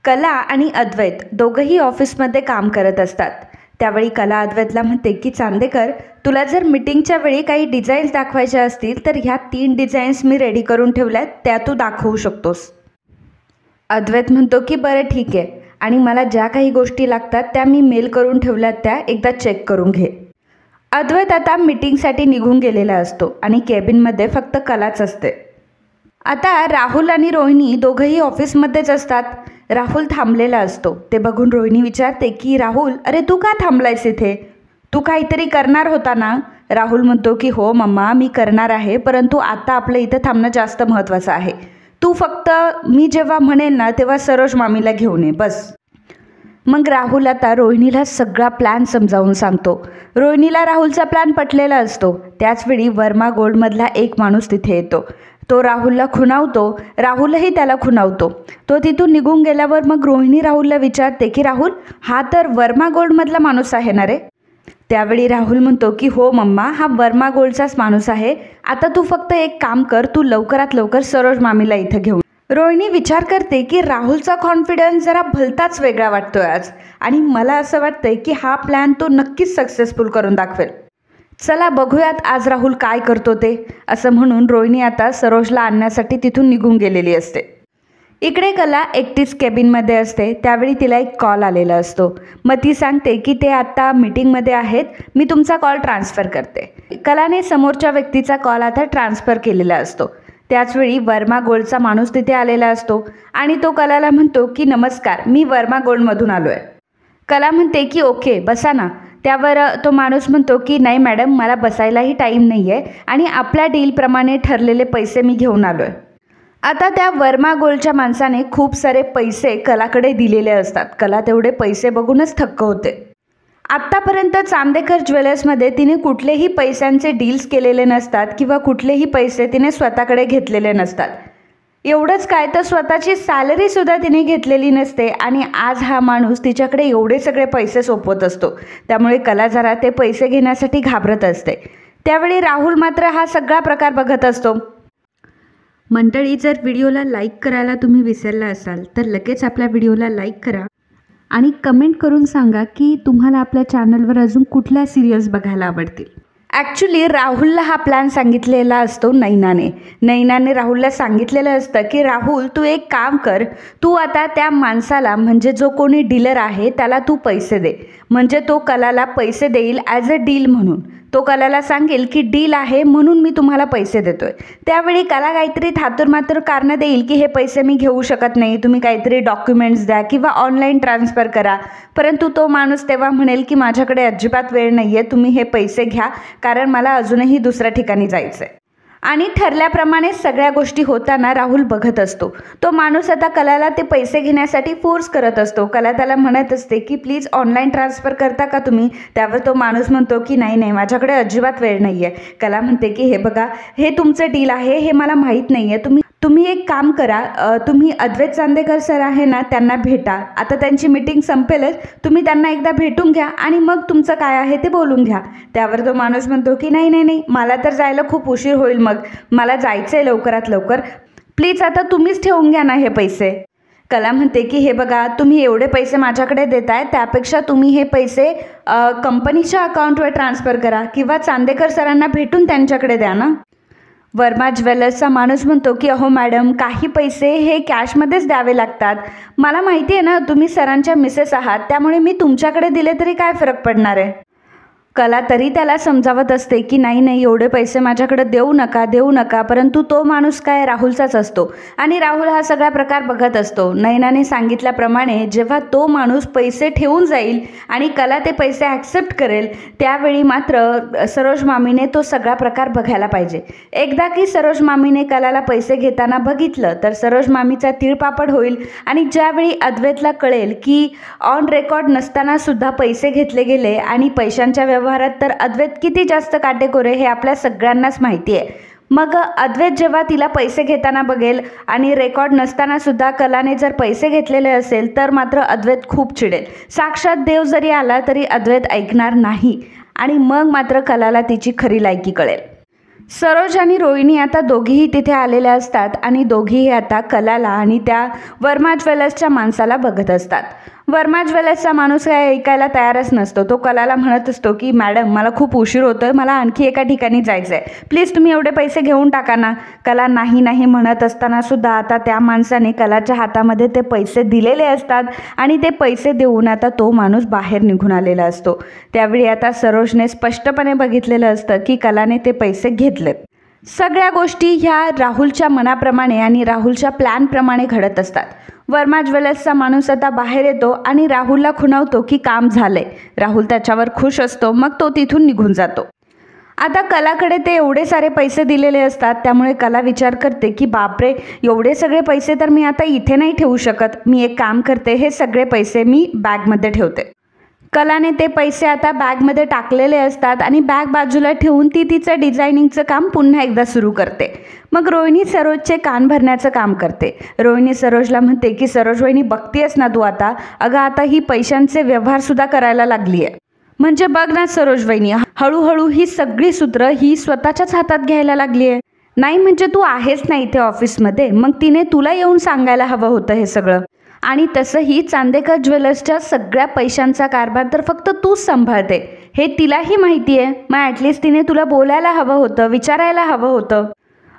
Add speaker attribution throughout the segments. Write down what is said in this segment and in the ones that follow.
Speaker 1: कला आणि अद्वैत दोघंही ऑफिसमध्ये काम करत असतात. त्यावेळी कला अद्वैतला म्हणते की चांदेकर, तुला जर मीटिंगच्या वेळी काही डिझाईन्स दाखवायच्या असतील तर ह्या 3 डिझाईन्स मी रेडी करून ठेवल्यात, त्या तू दाखवू शकतोस. अद्वैत म्हणतो की बरं ठीक आहे, आणि मला ज्या काही गोष्टी लागतात त्या मी मेल करून ठेवल्यात, त्या एकदा चेक करून घे. अद्वैत आता मीटिंगसाठी निघून गेलेला असतो आणि केबिनमध्ये फक्त कलाच असते. आता राहुल आणि रोहिणी दोघंही ऑफिसमध्येच असतात. राहुल थांबलेला असतो. ते बघून रोहिणी विचारते की राहुल, अरे तू का थांबलायस इथे? तू काहीतरी करणार होता ना? राहुल म्हणतो की हो मम्मा, मी करणार आहे, परंतु आता आपलं इथं थांबणं जास्त महत्त्वाचं आहे. तू फक्त मी जेव्हा म्हणेल ना तेव्हा सरोज मामीला घेऊन ये, बस. मग राहुल आता रोहिणीला सगळा प्लॅन समजावून सांगतो. रोहिणीला राहुलचा प्लॅन पटलेला असतो. त्याचवेळी वर्मा गोल्डमधला एक माणूस तिथे येतो. तो राहुलला खुणावतो. राहुलही त्याला खुणावतो. तो तिथून निघून गेल्यावर मग रोहिणी राहुलला विचारते की राहुल, हा तर वर्मा गोल्डमधला माणूस आहे ना रे? त्यावेळी राहुल म्हणतो की हो मम्मा, हा वर्मा गोल्डचाच माणूस आहे. आता तू फक्त एक काम कर, तू लवकरात लवकर सरोज मामीला इथं घेऊन. रोहिणी विचार करते की राहुलचा कॉन्फिडन्स जरा भलताच वेगळा वाटतोय आज, आणि मला असं वाटतंय की हा प्लॅन तो नक्कीच सक्सेसफुल करून दाखवेल. चला बघूयात आज राहुल काय करतो ते, असं म्हणून रोहिणी आता सरोजला आणण्यासाठी तिथून निघून गेलेली असते. इकडे कला एकटीच केबिनमध्ये असते. त्यावेळी तिला एक कॉल आलेला असतो. मग ती सांगते की ते आत्ता मीटिंगमध्ये आहेत, मी तुमचा कॉल ट्रान्सफर करते. कलाने समोरच्या व्यक्तीचा कॉल आता ट्रान्सफर केलेला असतो. त्याचवेळी वर्मा गोल्डचा माणूस तिथे आलेला असतो आणि तो कलाला म्हणतो की नमस्कार, मी वर्मा गोल्डमधून आलो आहे. कला म्हणते की ओके, बसा ना. त्यावर तो माणूस म्हणतो की नाही मॅडम, मला बसायलाही टाईम नाही आहे, आणि आपल्या डीलप्रमाणे ठरलेले पैसे मी घेऊन आलो आहे. आता त्या वर्मा गोल्डच्या माणसाने खूप सारे पैसे कलाकडे दिलेले असतात. कला तेवढे पैसे बघूनच थक्क होते. आत्तापर्यंत चांदेकर ज्वेलर्समध्ये तिने कुठलेही पैशांचे डील्स केलेले नसतात किंवा कुठलेही पैसे तिने स्वतःकडे घेतलेले नसतात. एवढंच काय तर स्वतःची सॅलरीसुद्धा तिने घेतलेली नसते, आणि आज हा माणूस तिच्याकडे एवढे सगळे पैसे सोपवत असतो. त्यामुळे कला जरा ते पैसे घेण्यासाठी घाबरत असते. त्यावेळी राहुल मात्र हा सगळा प्रकार बघत असतो. मंडळी, जर व्हिडिओला लाईक करायला तुम्ही विसरला असाल तर लगेच आपल्या व्हिडिओला लाईक करा आणि कमेंट करून सांगा की तुम्हाला आपल्या चॅनलवर अजून कुठल्या सिरियल्स बघायला आवडतील. ॲक्च्युली राहुलला हा प्लॅन सांगितलेला असतो नैनाने राहुलला सांगितलेलं असतं की राहुल, तू एक काम कर, तू आता त्या माणसाला, म्हणजे जो कोणी डीलर आहे त्याला तू पैसे दे, म्हणजे तो कलाला पैसे देईल ॲज अ डील म्हणून. तो कलाला सांगेल की डील आहे म्हणून मी तुम्हाला पैसे देतोय. त्यावेळी कला काहीतरी थातुरमातुर कारणं देईल की हे पैसे मी घेऊ शकत नाही, तुम्ही काहीतरी डॉक्युमेंट्स द्या किंवा ऑनलाईन ट्रान्सफर करा. परंतु तो माणूस तेव्हा म्हणेल की माझ्याकडे अजिबात वेळ नाही आहे, तुम्ही हे पैसे घ्या, कारण मला अजूनही दुसऱ्या ठिकाणी जायचं आहे. आणि ठरल्याप्रमाणे सगळ्या गोष्टी होताना राहुल बघत असतो. तो माणूस आता कलाला ते पैसे घेण्यासाठी फोर्स करत असतो. कला त्याला म्हणत असते की प्लीज ऑनलाईन ट्रान्सफर करता का तुम्ही? त्यावर तो माणूस म्हणतो की नाही, माझ्याकडे अजिबात वेळ नाही आहे. कला म्हणते की हे बघा, हे तुमचं डील आहे, हे मला माहीत नाही आहे. तुम्ही एक काम करा, तुम्ही अद्वैत चांदेकर सर आहे ना, त्यांना भेटा. आता त्यांची मीटिंग संपेलच, तुम्ही त्यांना एकदा भेटून घ्या आणि मग तुमचं काय आहे ते बोलून घ्या. त्यावर तो माणूस म्हणतो की नाही, मला तर जायला खूप उशीर होईल, मग मला जायचं आहे लवकरात लवकर, प्लीज आता तुम्हीच ठेवून घ्या ना हे पैसे. कला म्हणते की हे बघा, तुम्ही एवढे पैसे माझ्याकडे देताय, त्यापेक्षा तुम्ही हे पैसे कंपनीच्या अकाउंटवर ट्रान्सफर करा किंवा चांदेकर सरांना भेटून त्यांच्याकडे द्या ना. वर्मा ज्वेलर्सचा माणूस म्हणतो की अहो मॅडम, काही पैसे हे कॅशमध्येच द्यावे लागतात. मला माहिती आहे ना, तुम्ही सरांच्या मिसेस आहात, त्यामुळे मी तुमच्याकडे दिले तरी काय फरक पडणार आहे. कला तरी त्याला समजावत असते की नाही, एवढे पैसे माझ्याकडे देऊ नका, परंतु तो माणूस काय राहुलचाच असतो आणि राहुल हा सगळा प्रकार बघत असतो. नैनाने सांगितल्याप्रमाणे जेव्हा तो माणूस पैसे ठेवून जाईल आणि कला ते पैसे ॲक्सेप्ट करेल, त्यावेळी मात्र सरोज मामीने तो सगळा प्रकार बघायला पाहिजे. एकदा की सरोज मामीने कलाला पैसे घेताना बघितलं तर सरोज मामीचा तिळपापड होईल, आणि ज्यावेळी अद्वैतला कळेल की ऑन रेकॉर्ड नसताना सुद्धा पैसे घेतले गेले आणि पैशांच्या व्यवहारात तर अद्वैत किती जास्त काटेकोर आहे हे आपल्या सगळ्यांनाच माहिती आहे. मग अद्वैत जेव्हा तिला पैसे घेताना बघेल आणि रेकॉर्ड नसताना सुद्धा कलाने जर पैसे घेतलेले असेल तर मात्र अद्वैत खूप चिडेल. साक्षात देव जरी आला तरी अद्वैत ऐकणार नाही, आणि मग मात्र कलाला तिची खरी लायकी कळेल. सरोज आणि रोहिणी आता दोघीही तिथे आलेल्या असतात आणि दोघीही आता कलाला आणि त्या वर्मा ज्वेलर्सच्या माणसाला बघत असतात. वर्मा ज्वेलर्सचा माणूस काय ऐकायला तयारच नसतो. तो कलाला म्हणत असतो की मॅडम मला खूप उशीर होतोय, मला आणखी एका ठिकाणी जायचं आहे, प्लीज तुम्ही एवढे पैसे घेऊन टाका ना. कला नाही नाही म्हणत असताना सुद्धा आता त्या माणसाने कलाच्या हातामध्ये ते पैसे दिलेले असतात आणि ते पैसे देऊन आता तो माणूस बाहेर निघून आलेला असतो. त्यावेळी आता सरोजने स्पष्टपणे बघितलेलं असतं की कलाने ते पैसे घेतलेत. सगळ्या गोष्टी ह्या राहुलच्या मनाप्रमाणे आणि राहुलच्या प्लॅनप्रमाणे घडत असतात. वर्मा ज्वेलर्सचा माणूस आता बाहेर येतो आणि राहुलला खुणावतो की काम झालंय. राहुल त्याच्यावर खुश असतो. मग तो तिथून निघून जातो. आता कलाकडे ते एवढे सारे पैसे दिलेले असतात, त्यामुळे कला विचार करते की बापरे, एवढे सगळे पैसे तर मी आता इथे नाही ठेवू शकत. मी एक काम करते, हे सगळे पैसे मी बॅगमध्ये ठेवते. कलाने ते पैसे आता बॅगमध्ये टाकलेले असतात आणि बॅग बाजूला ठेवून ती तिचं डिझायनिंगचं काम पुन्हा एकदा सुरू करते. मग रोहिणी सरोजचे कान भरण्याचं काम करते. रोहिणी सरोजला म्हणते की सरोज वहिनी, बघतेस ना तू आता, अगं आता ही पैशांचे व्यवहारसुद्धा करायला लागली आहे. म्हणजे बघ ना सरोज वहिनी, हळूहळू ही सगळी सूत्र ही स्वतःच्याच हातात घ्यायला लागली आहे. नाही म्हणजे तू आहेस ना इथे ऑफिसमध्ये, मग तिने तुला येऊन सांगायला हवं होतं हे सगळं. आणि तसंही चांदेकर ज्वेलर्सच्या सगळ्या पैशांचा कारभार तर फक्त तूच सांभाळते, हे तिलाही माहिती आहे. मग ॲटलिस्ट तिने तुला बोलायला हवं होतं, विचारायला हवं होतं.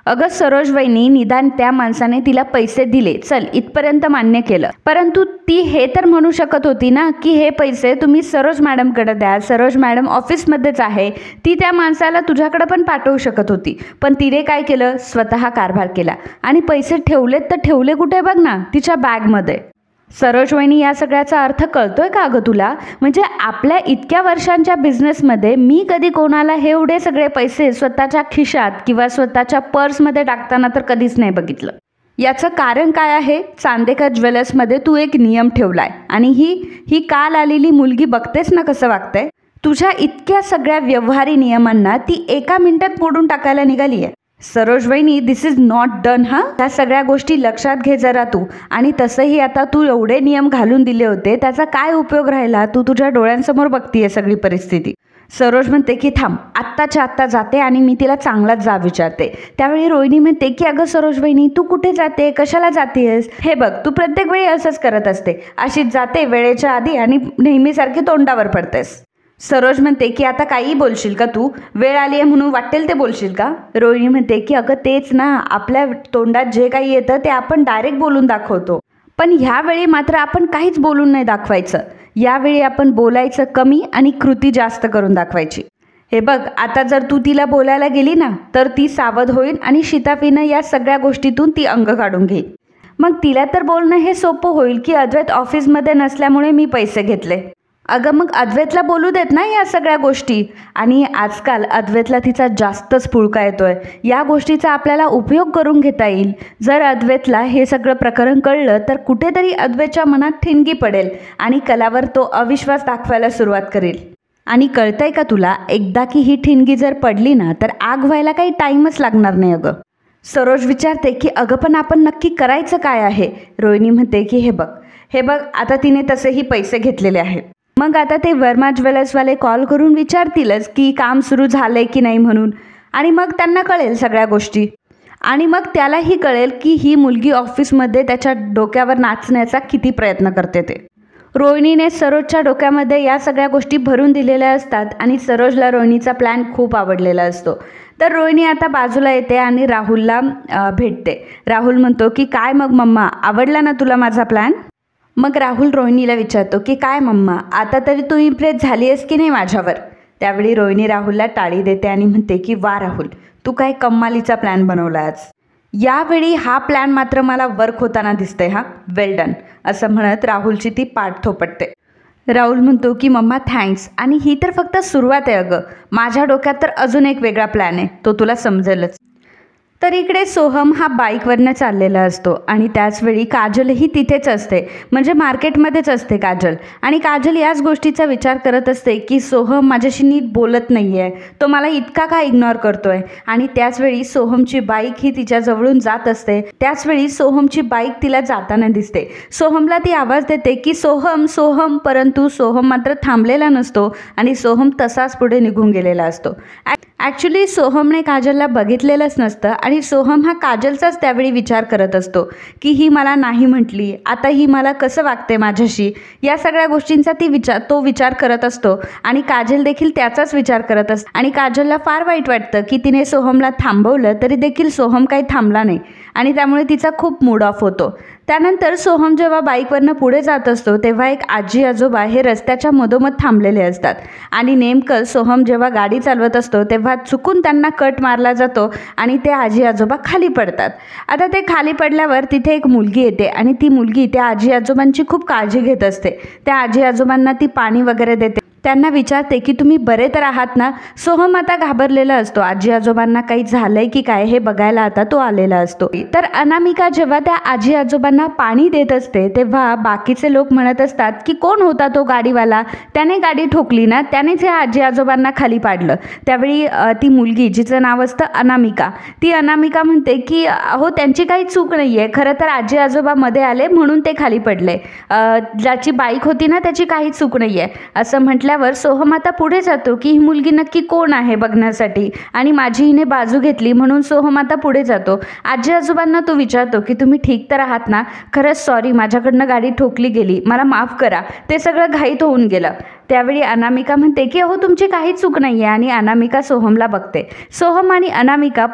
Speaker 1: अगं सरोज वहिनी, निदान त्या माणसाने तिला पैसे दिले, चल इथपर्यंत मान्य केलं, परंतु ती हे तर म्हणू शकत होती ना की हे पैसे तुम्ही सरोज मॅडमकडे द्या, सरोज मॅडम ऑफिसमध्येच आहे. ती त्या माणसाला तुझ्याकडे पण पाठवू शकत होती. पण तिने काय केलं, स्वतः कारभार केला आणि पैसे ठेवलेत तर ठेवले कुठे बघ ना, तिच्या बॅगमध्ये. सरोज वहिनी, या सगळ्याचा अर्थ कळतोय का अगं तुला? म्हणजे आपल्या इतक्या वर्षांच्या बिझनेसमध्ये मी कधी कोणाला हे एवढे सगळे पैसे स्वतःच्या खिशात किंवा स्वतःच्या पर्समध्ये टाकताना तर कधीच नाही बघितलं. याचं कारण काय आहे? चांदेकर ज्वेलर्समध्ये तू एक नियम ठेवलाय आणि ही काल आलेली मुलगी बघतेस ना कसं वागतंय. तुझ्या इतक्या सगळ्या व्यवहारी नियमांना ती एका मिनिटात मोडून टाकायला निघाली आहे. सरोज वहिनी, दिस इज नॉट डन. त्या सगळ्या गोष्टी लक्षात घे जरा तू. आणि तसंही आता तू एवढे नियम घालून दिले होते, त्याचा काय उपयोग राहिला? तू तुझ्या डोळ्यांसमोर बघतीये सगळी परिस्थिती. सरोज म्हणते की थांब, आत्ताच्या आत्ता जाते आणि मी तिला चांगलाच जाब विचारते. त्यावेळी रोहिणी म्हणते की अगं सरोज वहिनी, तू कुठे जाते, कशाला जातेस? हे बघ, तू प्रत्येक वेळी असंच करत असते, अशीच जाते वेळेच्या आधी आणि नेहमीसारखी तोंडावर पडतेस. सरोज म्हणते की आता काहीही बोलशील का तू? वेळ आली आहे म्हणून वाटेल ते बोलशील का? रोहिणी म्हणते की अगं तेच ना, आपल्या तोंडात जे काही येतं ते आपण डायरेक्ट बोलून दाखवतो, पण ह्यावेळी मात्र आपण काहीच बोलून नाही दाखवायचं. यावेळी आपण बोलायचं कमी आणि कृती जास्त करून दाखवायची. हे बघ, आता जर तू तिला बोलायला गेली ना तर ती सावध होईल आणि शिताफीनं या सगळ्या गोष्टीतून ती अंग काढून घेईल. मग तिला तर बोलणं हे सोपं होईल की अद्वैत ऑफिसमध्ये नसल्यामुळे मी पैसे घेतले. अगं मग अद्वैतला बोलू देत ना या सगळ्या गोष्टी. आणि आजकाल अद्वैतला तिचा जास्तच पुळका येतोय. या गोष्टीचा आपल्याला उपयोग करून घेता येईल. जर अद्वैतला हे सगळं प्रकरण कळलं तर कुठेतरी अद्वैतच्या मनात ठिणगी पडेल आणि कलावर तो अविश्वास दाखवायला सुरुवात करेल. आणि कळतंय का तुला, एकदा की ही ठिणगी जर पडली ना तर आग व्हायला काही टाईमच लागणार नाही. अगं सरोज विचारते की अगं पण आपण नक्की करायचं काय आहे? रोहिणी म्हणते की हे बघ आता तिने तसेही पैसे घेतलेले आहेत. मग आता ते वर्मा ज्वेलर्सवाले कॉल करून विचारतीलच की काम सुरू झालंय की नाही म्हणून. आणि मग त्यांना कळेल सगळ्या गोष्टी आणि मग त्यालाही कळेल की ही मुलगी ऑफिसमध्ये त्याच्या डोक्यावर नाचण्याचा किती प्रयत्न करते ते. रोहिणीने सरोजच्या डोक्यामध्ये या सगळ्या गोष्टी भरून दिलेल्या असतात आणि सरोजला रोहिणीचा प्लॅन खूप आवडलेला असतो. तर रोहिणी आता बाजूला येते आणि राहुलला भेटते. राहुल म्हणतो की काय मग मम्मा, आवडला ना तुला माझा प्लॅन? मग राहुल रोहिणीला विचारतो की काय मम्मा, आता तरी तू इम्प्रेस झाली आहेस की नाही माझ्यावर? त्यावेळी रोहिणी राहुलला टाळी देते आणि म्हणते की वा राहुल, तू काय कम्मालीचा प्लॅन बनवला आज. यावेळी हा प्लॅन मात्र मला वर्क होताना दिसतंय. वेल डन, असं म्हणत राहुलची ती पाठ थोपटते. राहुल म्हणतो की मम्मा थँक्स, आणि ही तर फक्त सुरुवात आहे अगं, माझ्या डोक्यात तर अजून एक वेगळा प्लॅन आहे, तो तुला समजेलच. तर इकडे सोहम हा बाईकवरनं चाललेला असतो आणि त्याचवेळी काजलही तिथेच असते, म्हणजे मार्केटमध्येच असते काजल. आणि काजल याच गोष्टीचा विचार करत असते की सोहम माझ्याशी नीट बोलत नाही आहे, तो मला इतका का इग्नोर करतोय. आणि त्याचवेळी सोहमची बाईक ही तिच्याजवळून जात असते. त्याचवेळी सोहमची बाईक तिला जाताना दिसते. सोहमला ती आवाज देते की सोहम सोहम, परंतु सोहम मात्र थांबलेला नसतो आणि सोहम तसाच पुढे निघून गेलेला असतो. ॲक्च्युली सोहमने काजलला बघितलेलंच नसतं आणि सोहम हा काजलचाच त्यावेळी विचार करत असतो की ही मला नाही म्हटली, आता ही मला कसं वागते माझ्याशी, या सगळ्या गोष्टींचा तो विचार करत असतो आणि काजल देखील त्याचाच विचार करत असते. आणि काजलला फार वाईट वाटतं की तिने सोहमला थांबवलं तरी देखील सोहम काही थांबला नाही आणि त्यामुळे तिचा खूप मूड ऑफ होतो. त्यानंतर सोहम जेव्हा बाईकवरनं पुढे जात असतो तेव्हा एक आजी आजोबा हे रस्त्याच्या मधोमध थांबलेले असतात आणि नेमकं सोहम जेव्हा गाडी चालवत असतो तेव्हा चुकून त्यांना कट मारला जातो आणि ते आजी आजोबा खाली पडतात. आता ते खाली पडल्यावर तिथे एक मुलगी येते आणि ती मुलगी त्या आजी आजोबांची खूप काळजी घेत असते. त्या आजी आजोबांना ती पाणी वगैरे देते, त्यांना विचारते की तुम्ही बरे तर आहात ना. सोहम आता घाबरलेला असतो, आजी आजोबांना काही झालंय की काय हे बघायला आता तो आलेला असतो. तर अनामिका जेव्हा त्या आजी आजोबांना पाणी देत असते तेव्हा बाकीचे लोक म्हणत असतात की कोण होता तो गाडीवाला, त्याने गाडी ठोकली ना, त्यानेच या आजी आजोबांना खाली पाडलं. त्यावेळी ती मुलगी जिचं नाव असतं अनामिका, ती अनामिका म्हणते की अहो त्यांची काही चूक नाही आहे, खरं तर आजी आजोबा मध्ये आले म्हणून ते खाली पडले, ज्याची बाईक होती ना त्याची काही चूक नाही आहे. असं म्हटल्यावर सोहम आता पुढे जातो की ही मुलगी नक्की कोण आहे बघण्यासाठी आणि माझी हिने बाजू घेतली म्हणून सोहम आता पुढे जातो. आजी आजोबांना तो विचारतो की तुम्ही ठीक तर आहात ना, खरंच सॉरी माझ्याकडनं गाडी ठोकली गेली, मला माफ करा, ते सगळं घाईत होऊन गेलं. त्यावेळी अनामिका म्हणते की अहो तुमची काही चूक नाही आहे आणि अनामिका सोहमला बघते. सोहम आणि अनामिका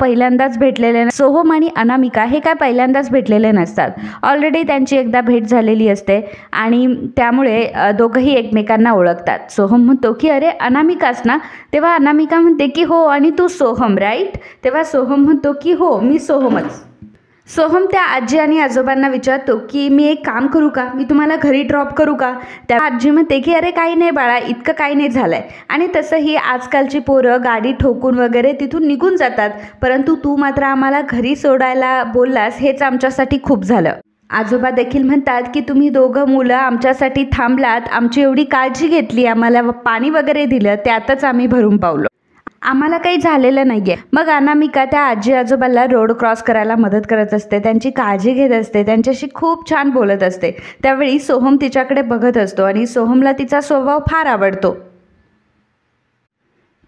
Speaker 1: हे काय पहिल्यांदाच भेटलेले नसतात, ऑलरेडी त्यांची एकदा भेट झालेली असते आणि त्यामुळे दोघंही एकमेकांना ओळखतात. सोहम म्हणतो की अरे अनामिकाच ना, तेव्हा अनामिका म्हणते की हो, आणि तू सोहम राईट. तेव्हा सोहम म्हणतो की हो मी सोहमच. सोहम त्या आजी आणि आजोबांना विचारतो की मी एक काम करू का, मी तुम्हाला घरी ड्रॉप करू का. त्या आजी म्हणते की अरे काही नाही बाळा, इतकं काही नाही झालंय, आणि तसंही आजकालची पोरं गाडी ठोकून वगैरे तिथून निघून जातात, परंतु तू मात्र आम्हाला घरी सोडायला बोललास हेच आमच्यासाठी खूप झालं. आजोबा देखील म्हणतात की तुम्ही दोघं मुलं आमच्यासाठी थांबलात, आमची एवढी काळजी घेतली, आम्हाला पाणी वगैरे दिलं, त्यातच आम्ही भरून पावलो, आम्हाला काही झालेलं नाही आहे. मग अनामिका त्या आजी आजोबाला रोड क्रॉस करायला मदत करत असते, त्यांची काळजी घेत असते, त्यांच्याशी खूप छान बोलत असते. त्यावेळी सोहम तिच्याकडे बघत असतो आणि सोहमला तिचा स्वभाव फार आवडतो.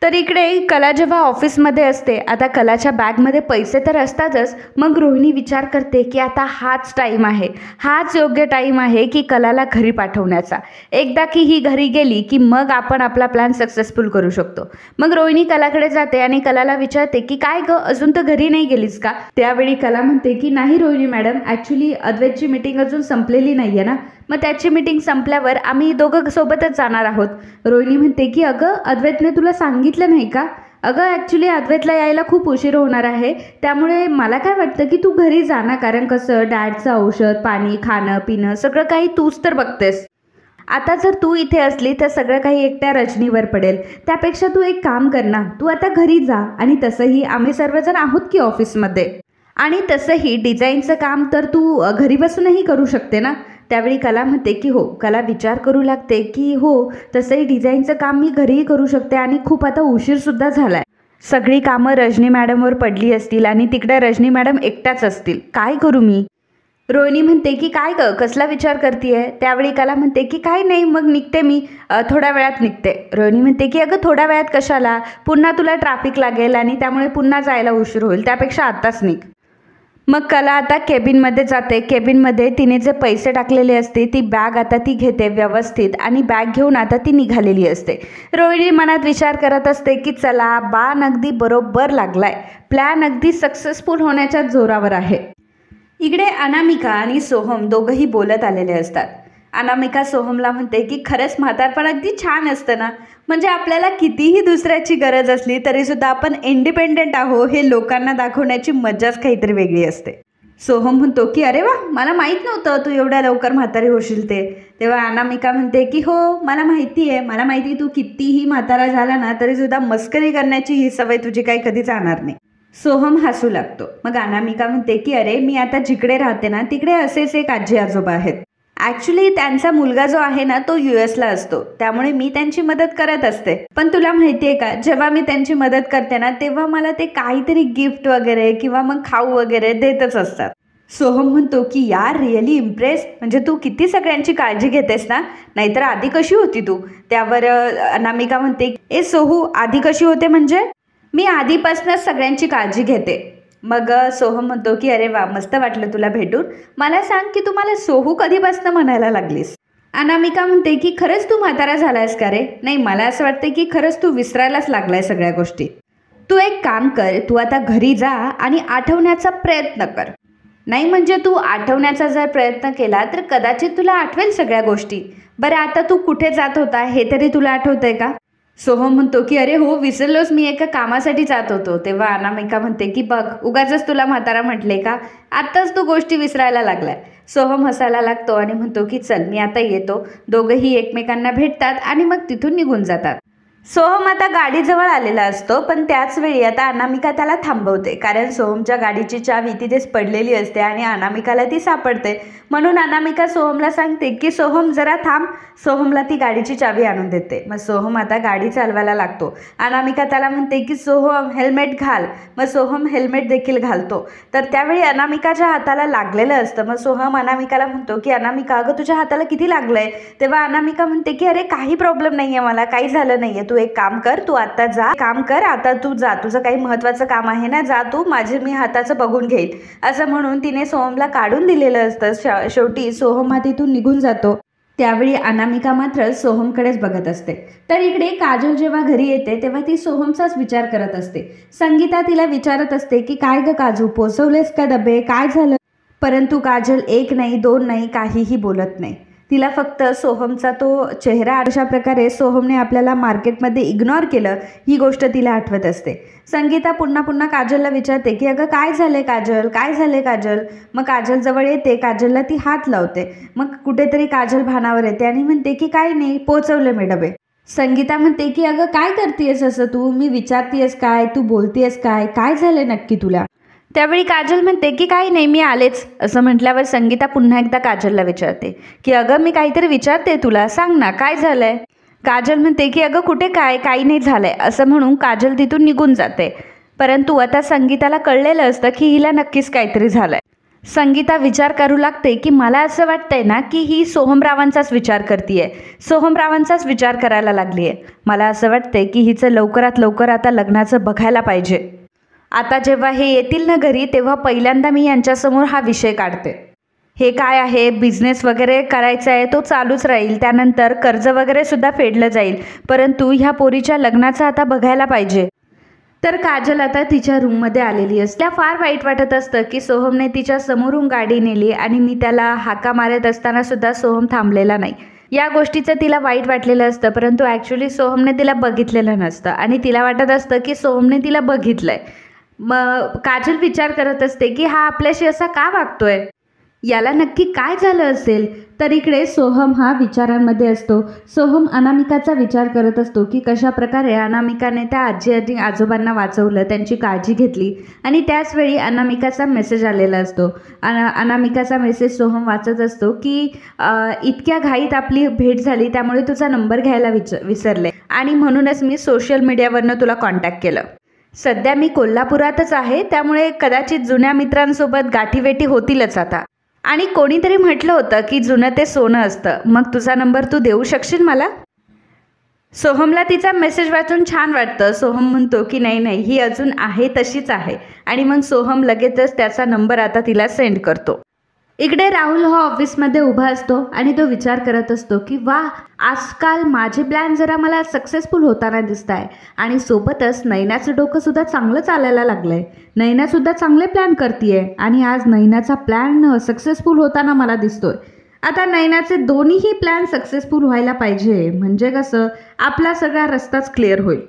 Speaker 1: तर इकडे कला जेव्हा ऑफिसमध्ये असते, आता कलाच्या बॅगमध्ये पैसे तर असतातच, मग रोहिणी विचार करते की आता हाच टाईम आहे, हाच योग्य टाईम आहे की कलाला घरी पाठवण्याचा. एकदा की ही घरी गेली की मग आपण आपला प्लॅन सक्सेसफुल करू शकतो. मग रोहिणी कलाकडे जाते आणि कलाला विचारते की काय ग, अजून तर घरी नाही गेलीस का. त्यावेळी कला म्हणते की नाही रोहिणी मॅडम, ॲक्च्युली अद्वैतची मीटिंग अजून संपलेली नाही आहे ना, मग त्याची मीटिंग संपल्यावर आम्ही दोघं सोबतच जाणार आहोत. रोहिणी म्हणते की अगं अद्वैतने तुला सांगितलं नाही का. अगं ॲक्च्युली अद्वैतला यायला खूप उशीर होणार आहे, त्यामुळे मला काय वाटतं की तू घरी जा ना, कारण कसं डॅडचं औषध पाणी खाणं पिणं सगळं काही तूच तर बघतेस. आता जर तू इथे असली तर सगळं काही एकट्या रजनीवर पडेल, त्यापेक्षा तू एक काम कर ना, तू आता घरी जा, आणि तसंही आम्ही सर्वजण आहोत की ऑफिसमध्ये, आणि तसंही डिझाईनचं काम तर तू घरी बसूनही करू शकते ना. त्यावेळी कला म्हणते की हो. कला विचार करू लागते की हो, तसंही डिझाईनचं काम मी घरीही करू शकते आणि खूप आता उशीरसुद्धा झाला आहे, सगळी कामं रजनी मॅडमवर पडली असतील आणि तिकडे रजनी मॅडम एकट्याच असतील, काय करू मी. रोहिणी म्हणते की काय ग, कसला विचार करते. त्यावेळी कला म्हणते की काय नाही, मग निघते मी, थोड्या वेळात निघते. रोहिणी म्हणते की अगं थोड्या वेळात कशाला, पुन्हा तुला ट्रॅफिक लागेल आणि त्यामुळे पुन्हा जायला उशीर होईल, त्यापेक्षा आत्ताच निघ. मग कला आता केबिनमध्ये जाते. केबिनमध्ये तिने जे पैसे टाकलेले असते ती बॅग आता ती घेते व्यवस्थित, आणि बॅग घेऊन आता ती निघालेली असते. रोहिणी मनात विचार करत असते की चला, बाण अगदी बरोबर लागलाय, प्लॅन अगदी सक्सेसफुल होण्याच्या जोरावर आहे. इकडे अनामिका आणि सोहम दोघंही बोलत आलेले असतात. अनामिका सोहमला म्हणते की खरंच म्हातारपण अगदी छान असतं ना, म्हणजे आपल्याला कितीही दुसऱ्याची गरज असली तरीसुद्धा आपण इंडिपेंडेंट आहो हे लोकांना दाखवण्याची मजाच काहीतरी वेगळी असते. सोहम म्हणतो की अरे वा, मला माहीत नव्हतं तू एवढ्या लवकर म्हातारी होशील ते. तेव्हा अनामिका म्हणते की हो मला माहिती आहे, तू कितीही म्हातारा झाला ना तरीसुद्धा मस्करी करण्याची ही सवय तुझी काही कधी जाणार नाही. सोहम हसू लागतो. मग अनामिका म्हणते की अरे मी आता जिकडे राहते ना तिकडे असेच एक आजी आजोबा आहेत. ॲक्च्युली त्यांचा मुलगा जो आहे ना तो US ला असतो, त्यामुळे मी त्यांची मदत करत असते. पण तुला माहिती आहे का, जेव्हा मी त्यांची मदत करते ना तेव्हा मला ते काहीतरी गिफ्ट वगैरे किंवा मग खाऊ वगैरे देतच असतात. सोहम म्हणतो की यार रिअली इम्प्रेस, म्हणजे तू किती सगळ्यांची काळजी घेतेस ना, नाहीतर आधी कशी होती तू. त्यावर अनामिका म्हणते ए सोहू, आधी कशी होते म्हणजे. मी आधीपासूनच सगळ्यांची काळजी घेते. मग सोहम म्हणतो की अरे वा, मस्त वाटलं तुला भेटून. मला सांग की तू मला सोहू कधीपासून म्हणायला लागलीस? अनामिका म्हणते की खरंच तू म्हातारा झालायस का रे? नाही, मला असं वाटतं की खरंच तू विसरायलाच लागलाय सगळ्या गोष्टी. तू एक काम कर, तू आता घरी जा आणि आठवण्याचा प्रयत्न कर. नाही म्हणजे तू आठवण्याचा जर प्रयत्न केला तर कदाचित तुला आठवेल सगळ्या गोष्टी. बरं, आता तू कुठे जात होता हे तरी तुला आठवतंय का? सोहम म्हणतो की अरे हो, विसरलोच, मी एका कामासाठी जात होतो. तेव्हा अनामिका म्हणते की बघ, उगाचच तुला म्हातारा म्हटले का? आत्ताच तू गोष्टी विसरायला लागलाय. सोहम हसायला लागतो आणि म्हणतो की चल, मी आता येतो. दोघंही एकमेकांना भेटतात आणि मग तिथून निघून जातात. सोहम आता गाडीजवळ आलेला असतो, पण त्याच वेळी आता अनामिका त्याला थांबवते, कारण सोहमच्या गाडीची चावी तिथेच पडलेली असते आणि अनामिकाला ती सापडते. म्हणून अनामिका सोहमला सांगते की सोहम जरा थांब. सोहमला ती गाडीची चावी आणून देते. मग सोहम आता गाडी चालवायला लागतो. अनामिका त्याला म्हणते की सोहम हेल्मेट घाल. मग सोहम हेल्मेट देखील घालतो. तर त्यावेळी अनामिकाच्या हाताला लागलेलं असतं. मग सोहम अनामिकाला म्हणतो की अनामिका, अगं तुझ्या हाताला किती लागलंय? तेव्हा अनामिका म्हणते की अरे काही प्रॉब्लेम नाहीये, मला काही झालं नाहीये. तू एक काम कर, तू आता जा, काम कर, आता तू जा, तुझं काही महत्त्वाचं काम आहे ना, जा तू, मी हाताचं बघून घेईल. असं म्हणून तिने सोहमला काढून दिलेलं असतं. शेवटी सोहम हा तिथून निघून जातो. त्यावेळी अनामिका मात्र सोहमकडेच बघत असते. तर इकडे काजल जेव्हा घरी येते तेव्हा ती सोहमचाच विचार करत असते. संगीता तिला विचारत असते की काय ग काजू, पोचवलेस का डबे, काय झालं? परंतु काजल एक नाही, दोन नाही, काहीही बोलत नाही. तिला फक्त सोहमचा तो चेहरा, अशा प्रकारे सोहमने आपल्याला मार्केटमध्ये इग्नोर केलं ही गोष्ट तिला आठवत असते. संगीता पुन्हा पुन्हा काजलला विचारते की अगं काय झाले काजल, काय झाले काजल? मग काजल जवळ येते, काजलला ती हात लावते. मग कुठेतरी काजल भानावर येते आणि म्हणते की काय नाही, पोचवले मी डबे. संगीता म्हणते की अगं काय करतेयस असं तू, मी विचारतेयस काय, तू बोलतेयस काय, काय झाले नक्की तुला? त्यावेळी काजल म्हणते की काही नाही, मी आलेच. असं म्हटल्यावर संगीता पुन्हा एकदा काजलला विचारते की अगं मी काहीतरी विचारते तुला, सांग ना काय झालंय? काजल म्हणते की अगं कुठे काय, काही नाही झालंय. असं म्हणून काजल तिथून निघून जाते. परंतु आता संगीताला कळलेलं असतं की हिला नक्कीच काहीतरी झालंय. संगीता विचार करू लागते की मला असं वाटतंय ना की ही सोहमरावांचाच विचार करतीये, सोहमरावांचाच विचार करायला लागलीये. मला असं वाटतंय की हिचं लवकरात लवकर आता लग्नाचं बघायला पाहिजे. आता जेव्हा हे येतील ना घरी, तेव्हा पहिल्यांदा मी यांच्यासमोर हा विषय काढते. हे काय आहे, बिझनेस वगैरे करायचा आहे, तो चालूच राहील, त्यानंतर कर्ज वगैरे सुद्धा फेडलं जाईल, परंतु ह्या पोरीच्या लग्नाचं आता बघायला पाहिजे. तर काजल आता तिच्या रूममध्ये आलेली असते. त्या फार वाईट वाटत असतं की सोहमने तिच्या समोरून गाडी नेली आणि मी त्याला हाका मारत असताना सुद्धा सोहम थांबलेला नाही. या गोष्टीचं तिला वाईट वाटलेलं असतं, परंतु ॲक्च्युली सोहमने तिला बघितलेलं नसतं आणि तिला वाटत असतं की सोहमने तिला बघितलंय. मग काजल विचार करत असते की हा आपल्याशी असा का वागतोय, याला नक्की काय झालं असेल? तर इकडे सोहम हा विचारांमध्ये असतो. सोहम अनामिकाचा विचार करत असतो की कशा प्रकारे अनामिकाने त्या आजी आजोबांना वाचवलं, त्यांची काळजी घेतली. आणि त्याचवेळी अनामिकाचा मेसेज आलेला असतो. अनामिकाचा मेसेज सोहम वाचत असतो की इतक्या घाईत आपली भेट झाली, त्यामुळे तुझा नंबर घ्यायला विसरले आणि म्हणूनच मी सोशल मीडियावरनं तुला कॉन्टॅक्ट केलं. सध्या मी कोल्हापुरातच आहे, त्यामुळे कदाचित जुन्या मित्रांसोबत गाठीवेटी होतीलच आता. आणि कोणीतरी म्हटलं होतं की जुनं ते सोनं असतं, मग तुझा नंबर तू देऊ शकशील मला? सोहमला तिचा मेसेज वाचून छान वाटतं. सोहम म्हणतो की नाही नाही, ही अजून आहे तशीच आहे. आणि मग सोहम लगेचच त्याचा नंबर आता तिला सेंड करतो. इकडे राहुल हा ऑफिसमध्ये उभा असतो आणि तो विचार करत असतो की वा, आजकाल माझे प्लॅन जरा मला सक्सेसफुल होताना दिसत आहे. आणि सोबतच नैनाचं डोकं सुद्धा चांगलं चालायला लागलंय. नैनासुद्धा चांगले प्लॅन करतीये आणि आज नैनाचा प्लॅन सक्सेसफुल होताना मला दिसतोय. आता नैनाचे दोन्हीही प्लॅन सक्सेसफुल व्हायला पाहिजे, म्हणजे कसं आपला सगळा रस्ताच क्लिअर होईल.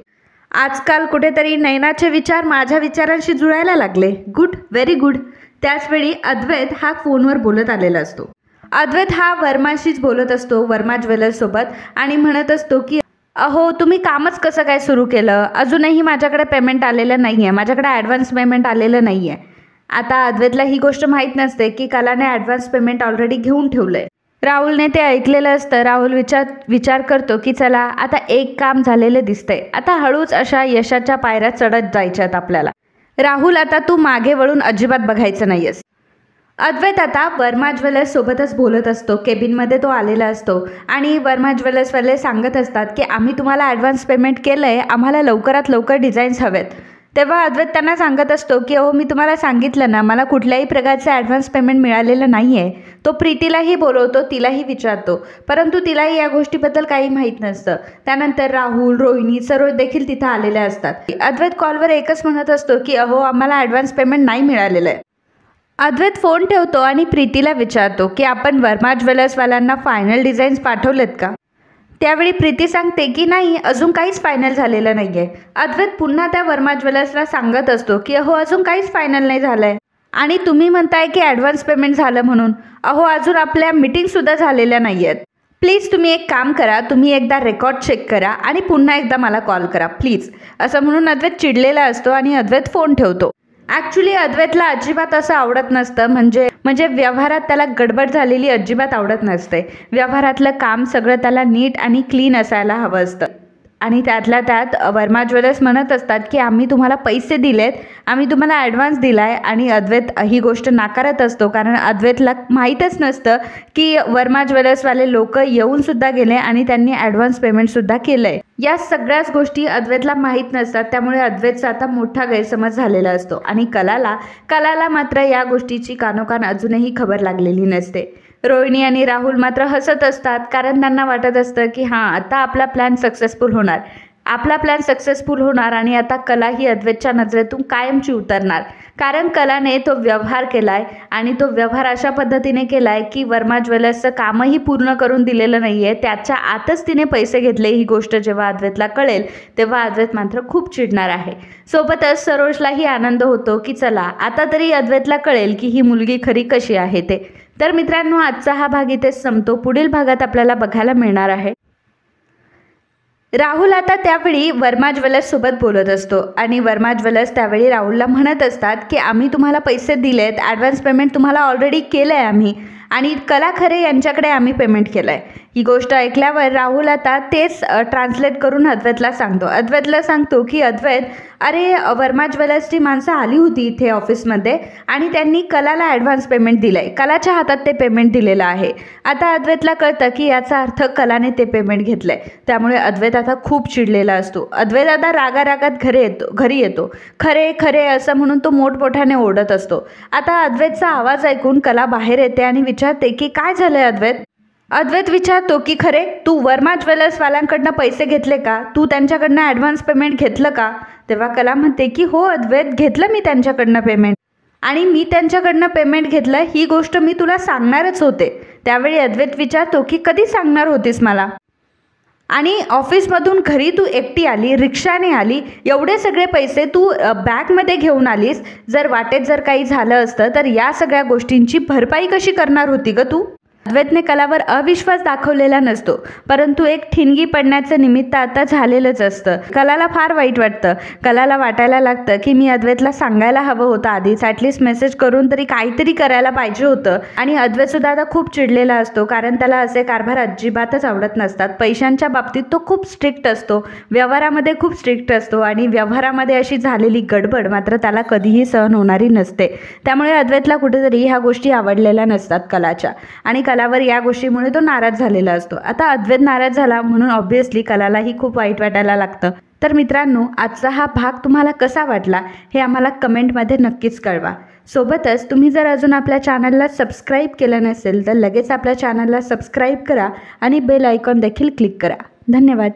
Speaker 1: आजकाल कुठेतरी नैनाचे विचार माझ्या विचारांशी जुळायला लागले. Good, very good. त्याचवेळी अद्वैत हा फोनवर बोलत आलेला असतो. अद्वैत हा वर्माशीच बोलत असतो, वर्मा ज्वेलर्ससोबत, आणि म्हणत असतो की अहो तुम्ही कामच कसं काय सुरू केलं, अजूनही माझ्याकडे पेमेंट आलेलं नाही आहे, माझ्याकडे ॲडव्हान्स पेमेंट आलेलं नाही आहे. आता अद्वैतला ही गोष्ट माहीत नसते की कलाने ॲडव्हान्स पेमेंट ऑलरेडी घेऊन ठेवलं आहे. राहुलने ते ऐकलेलं असतं. राहुल विचार करतो की चला आता एक काम झालेलं दिसतंय, आता हळूच अशा यशाच्या पायऱ्या चढत जायच्यात आपल्याला. राहुल, आता तू मागे वळून अजिबात बघायचं नाहीयेस. अद्वैत आता वर्मा ज्वेलर्स सोबतच बोलत असतो. केबिनमध्ये तो आलेला असतो आणि वर्मा ज्वेलर्सवाले सांगत असतात की आम्ही तुम्हाला ॲडव्हान्स पेमेंट केलं आहे, आम्हाला लवकरात लवकर डिझाईन्स हवेत. तेव्हा अद्वैत त्यांना सांगत असतो की अहो मी तुम्हाला सांगितलं ना, मला कुठल्याही प्रकारचं ॲडव्हान्स पेमेंट मिळालेलं नाही आहे. तो प्रीतीलाही बोलवतो, तिलाही विचारतो, परंतु तिलाही या गोष्टीबद्दल काही माहीत नसतं. त्यानंतर राहुल, रोहिणी सर्व देखील तिथं आलेल्या असतात. अद्वैत कॉलवर एकच म्हणत असतो की अहो आम्हाला ॲडव्हान्स पेमेंट नाही मिळालेलं आहे. अद्वैत फोन ठेवतो आणि प्रीतीला विचारतो की आपण वर्मा ज्वेलर्सवाल्यांना फायनल डिझाईन्स पाठवलेत का. त्यावेळी प्रीती सांगते की नाही, अजून काहीच फायनल झालेलं नाही आहे. अद्वैत पुन्हा त्या वर्मा ज्वेलर्सला सांगत असतो की अहो अजून काहीच फायनल नाही झालं आहे आणि तुम्ही म्हणताय की ॲडव्हान्स पेमेंट झालं म्हणून. अहो अजून आपल्या मीटिंगसुद्धा झालेल्या नाही आहेत. प्लीज तुम्ही एक काम करा, तुम्ही एकदा रेकॉर्ड चेक करा आणि पुन्हा एकदा मला कॉल करा प्लीज, असं म्हणून अद्वैत चिडलेला असतो आणि अद्वैत फोन ठेवतो. ॲक्च्युली अद्वैतला अजिबात असं आवडत नसतं, म्हणजे व्यवहारात त्याला गडबड झालेली अजिबात आवडत नसते. व्यवहारातलं काम सगळं त्याला नीट आणि क्लीन असायला हवं असतं. आणि त्यातल्या त्यात वर्मा ज्वेलर्स म्हणत असतात की आम्ही तुम्हाला पैसे दिलेत, आम्ही तुम्हाला ॲडव्हान्स दिला आहे, आणि अद्वैत ही गोष्ट नाकारत असतो कारण अद्वैतला माहीतच नसतं की वर्मा ज्वेलर्सवाले लोक येऊनसुद्धा गेले आणि त्यांनी ॲडव्हान्स पेमेंटसुद्धा केलं आहे. या सगळ्याच गोष्टी अद्वैतला माहीत नसतात. त्यामुळे अद्वैतचा आता मोठा गैरसमज झालेला असतो आणि कलाला मात्र या गोष्टीची कानोकान अजूनही खबर लागलेली नसते. रोहिणी आणि राहुल मात्र हसत असतात कारण त्यांना वाटत असतं की हां, आता आपला प्लॅन सक्सेसफुल होणार आणि आता कला ही अद्वैतच्या नजरेतून कायमची उतरणार. कारण कलाने तो व्यवहार केला आहे आणि तो व्यवहार अशा पद्धतीने केला आहे की वर्मा ज्वेलर्सचं कामही पूर्ण करून दिलेलं नाही आहे, त्याच्या आतच तिने पैसे घेतले. ही गोष्ट जेव्हा अद्वैतला कळेल तेव्हा अद्वैत मात्र खूप चिडणार आहे. सोबतच सरोजलाही आनंद होतो की चला आता तरी अद्वैतला कळेल की ही मुलगी खरी कशी आहे ते. तर मित्रांनो, आजचा हा भाग इथेच संपतो. पुढील भागात आपल्याला बघायला मिळणार आहे राहुल आता त्यावेळी वर्मा ज्वेलर्स सोबत बोलत असतो आणि वर्मा ज्वेलर्स त्यावेळी राहुलला म्हणत असतात की आम्ही तुम्हाला पैसे दिलेत, ॲडव्हान्स पेमेंट तुम्हाला ऑलरेडी केलं आहे आम्ही, आणि कला खरे यांच्याकडे आम्ही पेमेंट केलं आहे. ही गोष्ट ऐकल्यावर राहुल आता तेच ट्रान्सलेट करून अद्वैतला सांगतो की अद्वैत, अरे वर्मा ज्वेलर्सची माणसं आली होती इथे ऑफिसमध्ये आणि त्यांनी कलाला ॲडव्हान्स पेमेंट दिलं आहे, कलाच्या हातात ते पेमेंट दिलेलं आहे. आता अद्वैतला कळतं की याचा अर्थ कलाने ते पेमेंट घेतलं आहे. त्यामुळे अद्वैत आता खूप चिडलेला असतो. अद्वैत आता रागारागात घरी येतो. खरे असं म्हणून तो मोठमोठ्याने ओरडत असतो. आता अद्वैतचा आवाज ऐकून कला बाहेर येते आणि विचारते की काय झालंय अद्वैत. अद्वैत विचारतो की खरे तू वर्मा ज्वेलर्सवाल्यांकडनं पैसे घेतले का, तू त्यांच्याकडनं ॲडव्हान्स पेमेंट घेतलं का. तेव्हा कला म्हणते की हो अद्वैत, घेतलं मी त्यांच्याकडनं पेमेंट, आणि मी त्यांच्याकडनं पेमेंट घेतलं ही गोष्ट मी तुला सांगणारच होते. त्यावेळी अद्वैत विचारतो की कधी सांगणार होतीस मला, आणि ऑफिसमधून घरी तू एकटी आली, रिक्षाने आली, एवढे सगळे पैसे तू बॅगमध्ये घेऊन आलीस. जर वाटेत जर काही झालं असतं तर या सगळ्या गोष्टींची भरपाई कशी करणार होती ग तू. अद्वैतने कलावर अविश्वास दाखवलेला नसतो, परंतु एक ठिणगी पडण्याचं निमित्त आता झालेलंच असतं. कलाला फार वाईट वाटतं. कलाला वाटायला लागतं की मी अद्वैतला सांगायला हवं होतं आधीच, ॲटलिस्ट मेसेज करून तरी काहीतरी करायला पाहिजे होतं. आणि अद्वैतसुद्धा आता खूप चिडलेला असतो कारण त्याला असे कारभार अजिबातच आवडत नसतात. पैशांच्या बाबतीत तो खूप स्ट्रिक्ट असतो, व्यवहारामध्ये खूप स्ट्रिक्ट असतो, आणि व्यवहारामध्ये अशी झालेली गडबड मात्र त्याला कधीही सहन होणारी नसते. त्यामुळे अद्वैतला कुठेतरी ह्या गोष्टी आवडलेल्या नसतात कलाच्या, आणि कलावर या गोष्टीमुळे तो नाराज झालेला असतो. आता अद्वैत नाराज झाला म्हणून ऑब्व्हियसली कलालाही खूप वाईट वाटायला लागतं. तर मित्रांनो, आजचा हा भाग तुम्हाला कसा वाटला हे आम्हाला कमेंटमध्ये नक्कीच कळवा. सोबतच तुम्ही जर अजून आपल्या चॅनलला सबस्क्राईब केलं नसेल तर लगेच आपल्या चॅनलला सबस्क्राईब करा आणि बेल आयकॉन देखील क्लिक करा. धन्यवाद.